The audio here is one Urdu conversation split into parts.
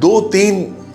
2-3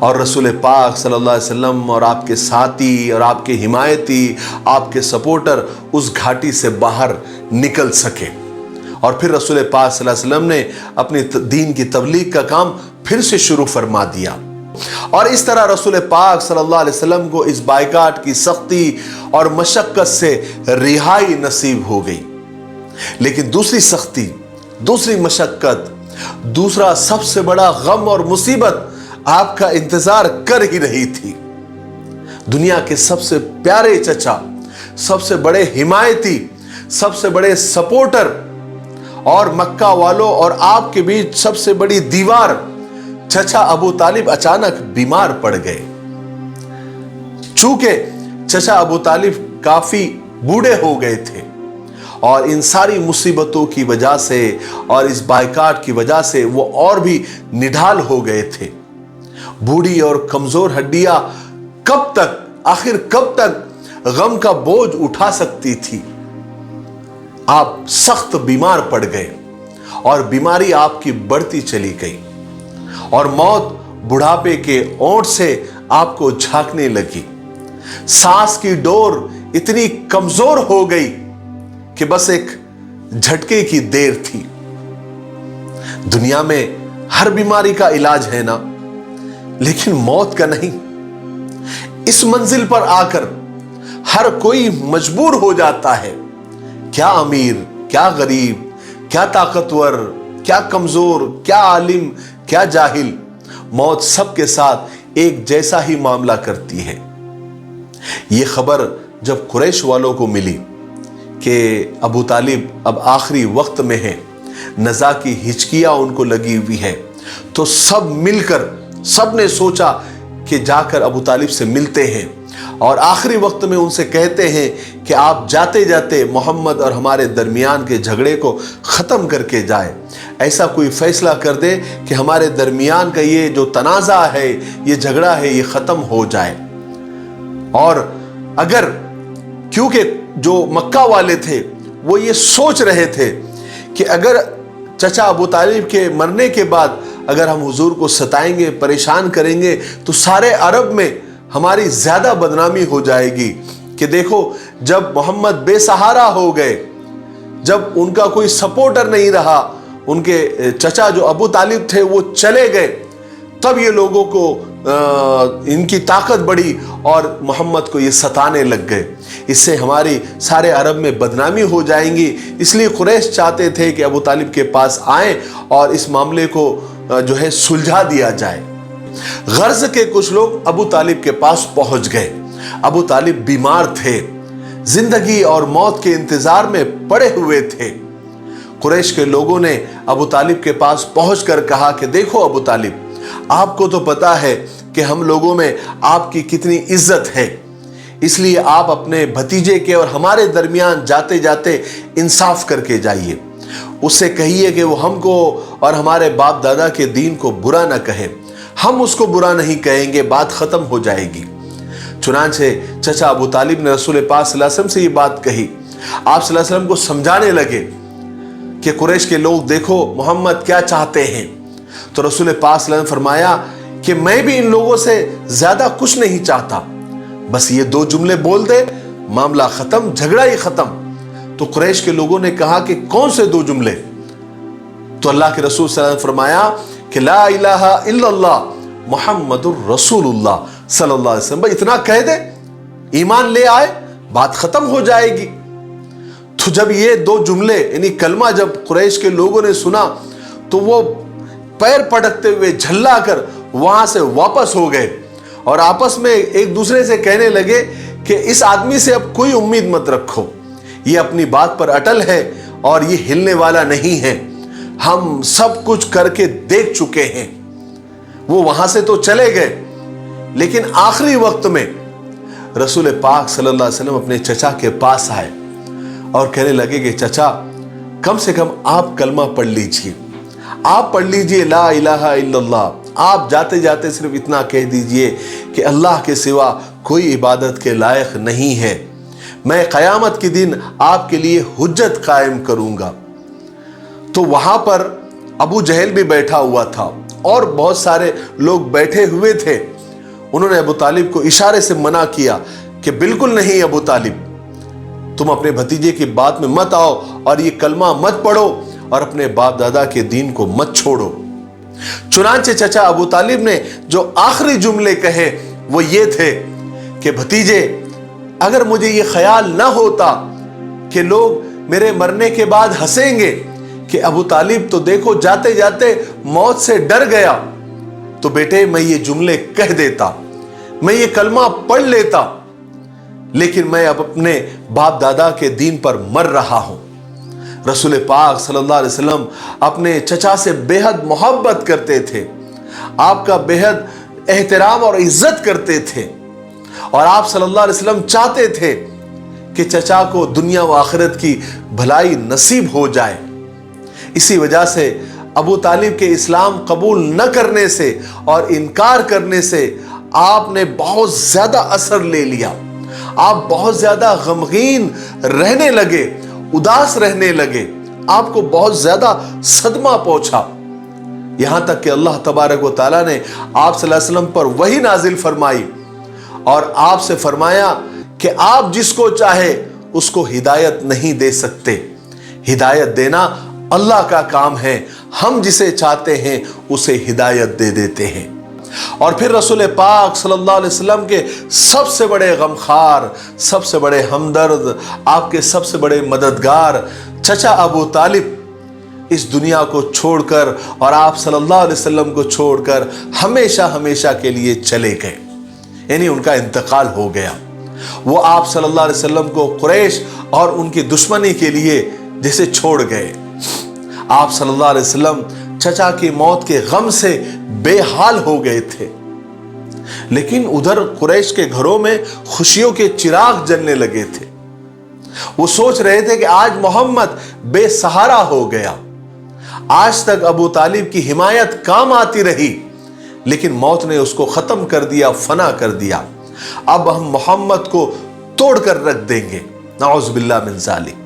اور رسول پاک صلی اللہ علیہ وسلم اور آپ کے ساتھی اور آپ کے حمایتی، آپ کے سپورٹر اس گھاٹی سے باہر نکل سکے، اور پھر رسول پاک صلی اللہ علیہ وسلم نے اپنی دین کی تبلیغ کا کام پھر سے شروع فرما دیا۔ اور اس طرح رسول پاک صلی اللہ علیہ وسلم کو اس بائیکاٹ کی سختی اور مشقت سے رہائی نصیب ہو گئی۔ لیکن دوسری سختی، دوسری مشقت، دوسرا سب سے بڑا غم اور مصیبت آپ کا انتظار کر ہی رہی تھی۔ دنیا کے سب سے پیارے چچا، سب سے بڑے حمایتی، سب سے بڑے سپورٹر اور مکہ والوں اور آپ کے بیچ سب سے بڑی دیوار چچا ابو طالب اچانک بیمار پڑ گئے۔ چونکہ چچا ابو طالب کافی بوڑھے ہو گئے تھے اور ان ساری مصیبتوں کی وجہ سے اور اس بائیکاٹ کی وجہ سے وہ اور بھی نڈھال ہو گئے تھے۔ بوڑھی اور کمزور ہڈیاں آخر کب تک غم کا بوجھ اٹھا سکتی تھی؟ آپ سخت بیمار پڑ گئے اور بیماری آپ کی بڑھتی چلی گئی، اور موت بڑھاپے کے اونٹ سے آپ کو جھانکنے لگی۔ سانس کی ڈور اتنی کمزور ہو گئی کہ بس ایک جھٹکے کی دیر تھی۔ دنیا میں ہر بیماری کا علاج ہے نا، لیکن موت کا نہیں۔ اس منزل پر آ کر ہر کوئی مجبور ہو جاتا ہے، کیا امیر، کیا غریب، کیا طاقتور، کیا کمزور، کیا عالم، کیا جاہل، موت سب کے ساتھ ایک جیسا ہی معاملہ کرتی ہے۔ یہ خبر جب قریش والوں کو ملی کہ ابو طالب اب آخری وقت میں ہے، نزا کی ہچکیاں ان کو لگی ہوئی ہے، تو سب مل کر سب نے سوچا کہ جا کر ابو طالب سے ملتے ہیں اور آخری وقت میں ان سے کہتے ہیں کہ آپ جاتے جاتے محمد اور ہمارے درمیان کے جھگڑے کو ختم کر کے جائے، ایسا کوئی فیصلہ کر دے کہ ہمارے درمیان کا یہ جو تنازع ہے، یہ جھگڑا ہے، یہ ختم ہو جائے۔ اور اگر کیونکہ جو مکہ والے تھے وہ یہ سوچ رہے تھے کہ اگر چچا ابو طالب کے مرنے کے بعد اگر ہم حضور کو ستائیں گے، پریشان کریں گے، تو سارے عرب میں ہماری زیادہ بدنامی ہو جائے گی کہ دیکھو جب محمد بے سہارا ہو گئے، جب ان کا کوئی سپورٹر نہیں رہا، ان کے چچا جو ابو طالب تھے وہ چلے گئے، تب یہ لوگوں کو ان کی طاقت بڑھی اور محمد کو یہ ستانے لگ گئے، اس سے ہماری سارے عرب میں بدنامی ہو جائیں گی۔ اس لیے قریش چاہتے تھے کہ ابو طالب کے پاس آئیں اور اس معاملے کو جو ہے سلجھا دیا جائے۔ غرض کے کچھ لوگ ابو طالب کے پاس پہنچ گئے۔ ابو طالب بیمار تھے، زندگی اور موت کے انتظار میں پڑے ہوئے تھے۔ قریش کے لوگوں نے ابو طالب کے پاس پہنچ کر کہا کہ دیکھو ابو طالب، آپ کو تو پتا ہے کہ ہم لوگوں میں آپ کی کتنی عزت ہے، اس لیے آپ اپنے بھتیجے کے اور ہمارے درمیان جاتے جاتے انصاف کر کے جائیے، اس سے کہیے کہ وہ ہم کو اور ہمارے باپ دادا کے دین کو برا نہ کہے، ہم اس کو برا نہیں کہیں گے، بات ختم ہو جائے گی۔ چنانچہ چچا ابو طالب نے رسول پاک صلی اللہ علیہ وسلم سے یہ بات کہی۔ آپ صلی اللہ علیہ وسلم کو سمجھانے لگے کہ قریش کے لوگ دیکھو محمد کیا چاہتے ہیں، تو رسول پاک صلی اللہ علیہ وسلم نے فرمایا کہ میں بھی ان لوگوں سے زیادہ کچھ نہیں چاہتا، بس یہ دو جملے بول دے، معاملہ ختم، جھگڑا ہی ختم۔ تو قریش کے لوگوں نے کہا کہ کون سے دو جملے؟ تو اللہ کے رسول صلی اللہ علیہ وسلم نے فرمایا کہ لا الہ الا اللہ محمد الرسول اللہ صلی اللہ علیہ وسلم، اتنا کہہ دے، ایمان لے آئے، بات ختم ہو جائے گی۔ تو جب یہ دو جملے یعنی کلمہ جب قریش کے لوگوں نے سنا تو وہ پیر پٹکتے ہوئے جھلا کر وہاں سے واپس ہو گئے اور آپس میں ایک دوسرے سے کہنے لگے کہ اس آدمی سے اب کوئی امید مت رکھو، یہ اپنی بات پر اٹل ہے اور یہ ہلنے والا نہیں ہے، ہم سب کچھ کر کے دیکھ چکے ہیں۔ وہ وہاں سے تو چلے گئے، لیکن آخری وقت میں رسول پاک صلی اللہ علیہ وسلم اپنے چچا کے پاس آئے اور کہنے لگے کہ چچا کم سے کم آپ کلمہ پڑھ لیجئے، آپ پڑھ لیجئے لا الہ الا اللہ، آپ جاتے جاتے صرف اتنا کہہ دیجئے کہ اللہ کے سوا کوئی عبادت کے لائق نہیں ہے، میں قیامت کے دن آپ کے لیے حجت قائم کروں گا۔ تو وہاں پر ابو جہل بھی بیٹھا ہوا تھا، اور بہت سارے لوگ بیٹھے ہوئے تھے، انہوں نے ابو طالب کو اشارے سے منع کیا کہ بالکل نہیں ابو طالب، تم اپنے بھتیجے کی بات میں مت آؤ اور یہ کلمہ مت پڑھو اور اپنے باپ دادا کے دین کو مت چھوڑو۔ چنانچہ چچا ابو طالب نے جو آخری جملے کہے وہ یہ تھے کہ بھتیجے، اگر مجھے یہ خیال نہ ہوتا کہ لوگ میرے مرنے کے بعد ہنسیں گے کہ ابو طالب تو دیکھو جاتے جاتے موت سے ڈر گیا، تو بیٹے میں یہ جملے کہہ دیتا، میں یہ کلمہ پڑھ لیتا، لیکن میں اب اپنے باپ دادا کے دین پر مر رہا ہوں۔ رسول پاک صلی اللہ علیہ وسلم اپنے چچا سے بے حد محبت کرتے تھے، آپ کا بے حد احترام اور عزت کرتے تھے، اور آپ صلی اللہ علیہ وسلم چاہتے تھے کہ چچا کو دنیا و آخرت کی بھلائی نصیب ہو جائے۔ اسی وجہ سے ابو طالب کے اسلام قبول نہ کرنے سے اور انکار کرنے سے آپ نے بہت زیادہ اثر لے لیا، آپ بہت زیادہ غمگین رہنے لگے، اداس رہنے لگے، آپ کو بہت زیادہ صدمہ پہنچا، یہاں تک کہ اللہ تبارک و تعالیٰ نے آپ صلی اللہ علیہ وسلم پر وحی نازل فرمائی اور آپ سے فرمایا کہ آپ جس کو چاہے اس کو ہدایت نہیں دے سکتے، ہدایت دینا اللہ کا کام ہے، ہم جسے چاہتے ہیں اسے ہدایت دے دیتے ہیں۔ اور پھر رسول پاک صلی اللہ علیہ وسلم کے سب سے بڑے غمخوار، سب سے بڑے ہمدرد، آپ کے سب سے بڑے مددگار چچا ابو طالب اس دنیا کو چھوڑ کر اور آپ صلی اللہ علیہ وسلم کو چھوڑ کر ہمیشہ ہمیشہ کے لیے چلے گئے، یعنی ان کا انتقال ہو گیا۔ وہ آپ صلی اللہ علیہ وسلم کو قریش اور ان کی دشمنی کے لیے جیسے چھوڑ گئے۔ آپ صلی اللہ علیہ وسلم چچا کی موت کے غم سے بے حال ہو گئے تھے، لیکن ادھر قریش کے گھروں میں خوشیوں کے چراغ جلنے لگے تھے۔ وہ سوچ رہے تھے کہ آج محمد بے سہارا ہو گیا، آج تک ابو طالب کی حمایت کام آتی رہی، لیکن موت نے اس کو ختم کر دیا، فنا کر دیا، اب ہم محمد کو توڑ کر رکھ دیں گے، نعوذ باللہ من ذالک۔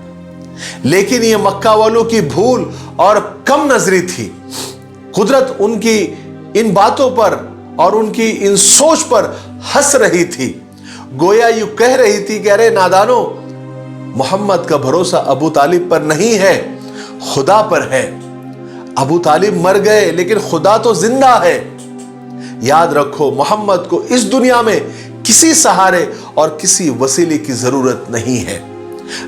لیکن یہ مکہ والوں کی بھول اور کم نظری تھی، قدرت ان کی ان باتوں پر اور ان کی ان سوچ پر ہنس رہی تھی، گویا یوں کہہ رہی تھی کہ ارے نادانو، محمد کا بھروسہ ابو طالب پر نہیں ہے، خدا پر ہے۔ ابو طالب مر گئے لیکن خدا تو زندہ ہے۔ یاد رکھو محمد کو اس دنیا میں کسی سہارے اور کسی وسیلے کی ضرورت نہیں ہے،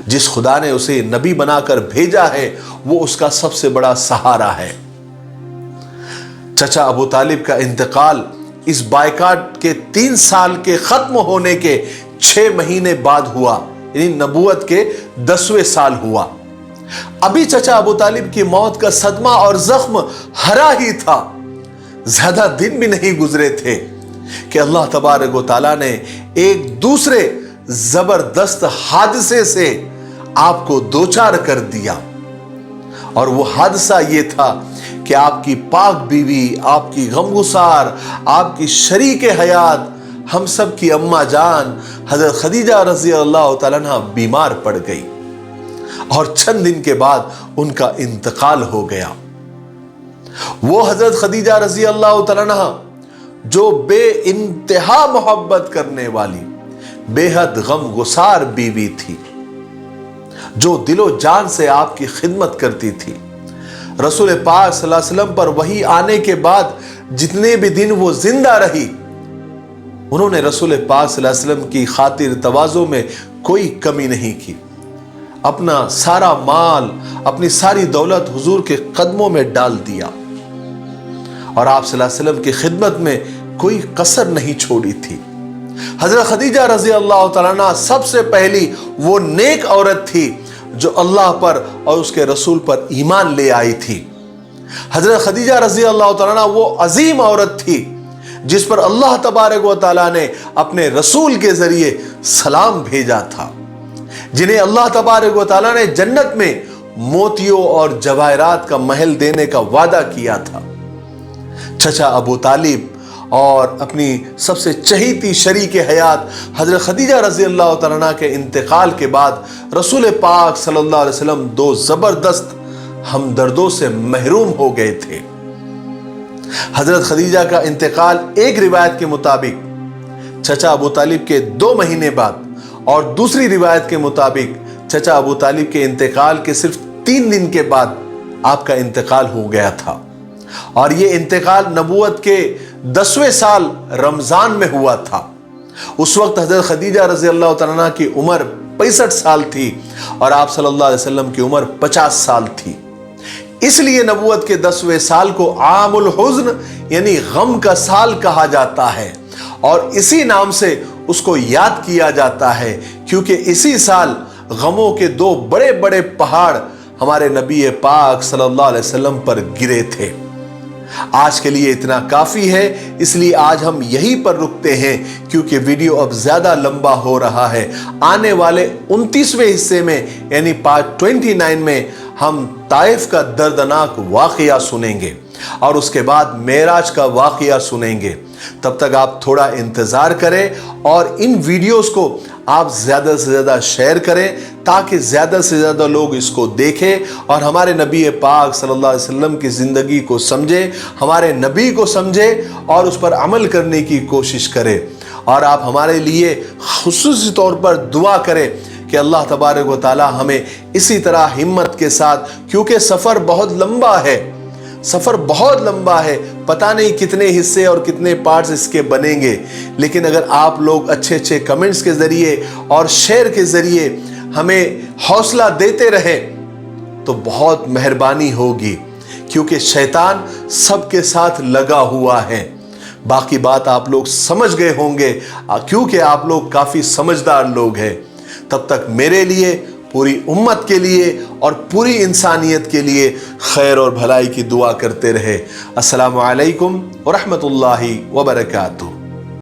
جس خدا نے اسے نبی بنا کر بھیجا ہے وہ اس کا سب سے بڑا سہارا ہے۔ چچا ابو طالب کا انتقال اس بائیکاٹ کے 3 سال کے ختم ہونے کے 6 مہینے بعد ہوا، یعنی نبوت کے 10ویں سال ہوا۔ ابھی چچا ابو طالب کی موت کا صدمہ اور زخم ہرا ہی تھا، زیادہ دن بھی نہیں گزرے تھے کہ اللہ تبارک و تعالیٰ نے ایک دوسرے زبردست حادثے سے آپ کو دوچار کر دیا، اور وہ حادثہ یہ تھا کہ آپ کی پاک بیوی، آپ کی غمگسار، آپ کی شریک حیات، ہم سب کی اماں جان حضرت خدیجہ رضی اللہ تعالیٰ عنہ بیمار پڑ گئی، اور چند دن کے بعد ان کا انتقال ہو گیا۔ وہ حضرت خدیجہ رضی اللہ تعالیٰ عنہ جو بے انتہا محبت کرنے والی، بے حد غمگسار بیوی تھی، جو دل و جان سے آپ کی خدمت کرتی تھی، رسول پاک صلی اللہ علیہ وسلم پر وحی آنے کے بعد جتنے بھی دن وہ زندہ رہی، انہوں نے رسول پاک صلی اللہ علیہ وسلم کی خاطر تواضع میں کوئی کمی نہیں کی، اپنا سارا مال، اپنی ساری دولت حضور کے قدموں میں ڈال دیا، اور آپ صلی اللہ علیہ وسلم کی خدمت میں کوئی کسر نہیں چھوڑی تھی۔ حضرت خدیجہ رضی اللہ تعالیٰ عنہ سب سے پہلی وہ نیک عورت تھی جو اللہ پر اور اس کے رسول پر ایمان لے آئی تھی۔ حضرت خدیجہ رضی اللہ تعالیٰ عنہ وہ عظیم عورت تھی جس پر اللہ تبارک و تعالیٰ نے اپنے رسول کے ذریعے سلام بھیجا تھا، جنہیں اللہ تبارک و تعالیٰ نے جنت میں موتیوں اور جواہرات کا محل دینے کا وعدہ کیا تھا۔ چچا ابو طالب اور اپنی سب سے چہیتی شریک حیات حضرت خدیجہ رضی اللہ تعالیٰ عنہ کے انتقال کے بعد رسول پاک صلی اللہ علیہ وسلم 2 زبردست ہمدردوں سے محروم ہو گئے تھے۔ حضرت خدیجہ کا انتقال ایک روایت کے مطابق چچا ابو طالب کے 2 مہینے بعد اور دوسری روایت کے مطابق چچا ابو طالب کے انتقال کے صرف 3 دن کے بعد آپ کا انتقال ہو گیا تھا، اور یہ انتقال نبوت کے 10ویں سال رمضان میں ہوا تھا۔ اس وقت حضرت خدیجہ رضی اللہ تعالیٰ عنہ کی عمر 65 سال تھی اور آپ صلی اللہ علیہ وسلم کی عمر 50 سال تھی۔ اس لیے نبوت کے 10ویں سال کو عام الحزن یعنی غم کا سال کہا جاتا ہے، اور اسی نام سے اس کو یاد کیا جاتا ہے کیونکہ اسی سال غموں کے 2 بڑے بڑے پہاڑ ہمارے نبی پاک صلی اللہ علیہ وسلم پر گرے تھے۔ آج کے لیے اتنا کافی ہے، اس لیے آج ہم یہیں پر رکتے ہیں کیونکہ ویڈیو اب زیادہ لمبا ہو رہا ہے۔ آنے والے 29ویں حصے میں یعنی پارٹ 29 میں ہم طائف کا دردناک واقعہ سنیں گے اور اس کے بعد معراج کا واقعہ سنیں گے۔ تب تک آپ تھوڑا انتظار کریں اور ان ویڈیوز کو آپ زیادہ سے زیادہ شیئر کریں تاکہ زیادہ سے زیادہ لوگ اس کو دیکھیں اور ہمارے نبی پاک صلی اللہ علیہ وسلم کی زندگی کو سمجھیں، ہمارے نبی کو سمجھیں اور اس پر عمل کرنے کی کوشش کریں۔ اور آپ ہمارے لیے خصوصی طور پر دعا کریں کہ اللہ تبارک و تعالی ہمیں اسی طرح ہمت کے ساتھ، کیونکہ سفر بہت لمبا ہے، سفر بہت لمبا ہے، پتہ نہیں کتنے حصے اور کتنے پارٹس اس کے بنیں گے، لیکن اگر آپ لوگ اچھے اچھے کمنٹس کے ذریعے اور شیئر کے ذریعے ہمیں حوصلہ دیتے رہیں تو بہت مہربانی ہوگی، کیونکہ شیطان سب کے ساتھ لگا ہوا ہے۔ باقی بات آپ لوگ سمجھ گئے ہوں گے کیونکہ آپ لوگ کافی سمجھدار لوگ ہیں۔ تب تک میرے لیے، پوری امت کے لیے اور پوری انسانیت کے لیے خیر اور بھلائی کی دعا کرتے رہے۔ السلام علیکم ورحمۃ اللہ وبرکاتہ۔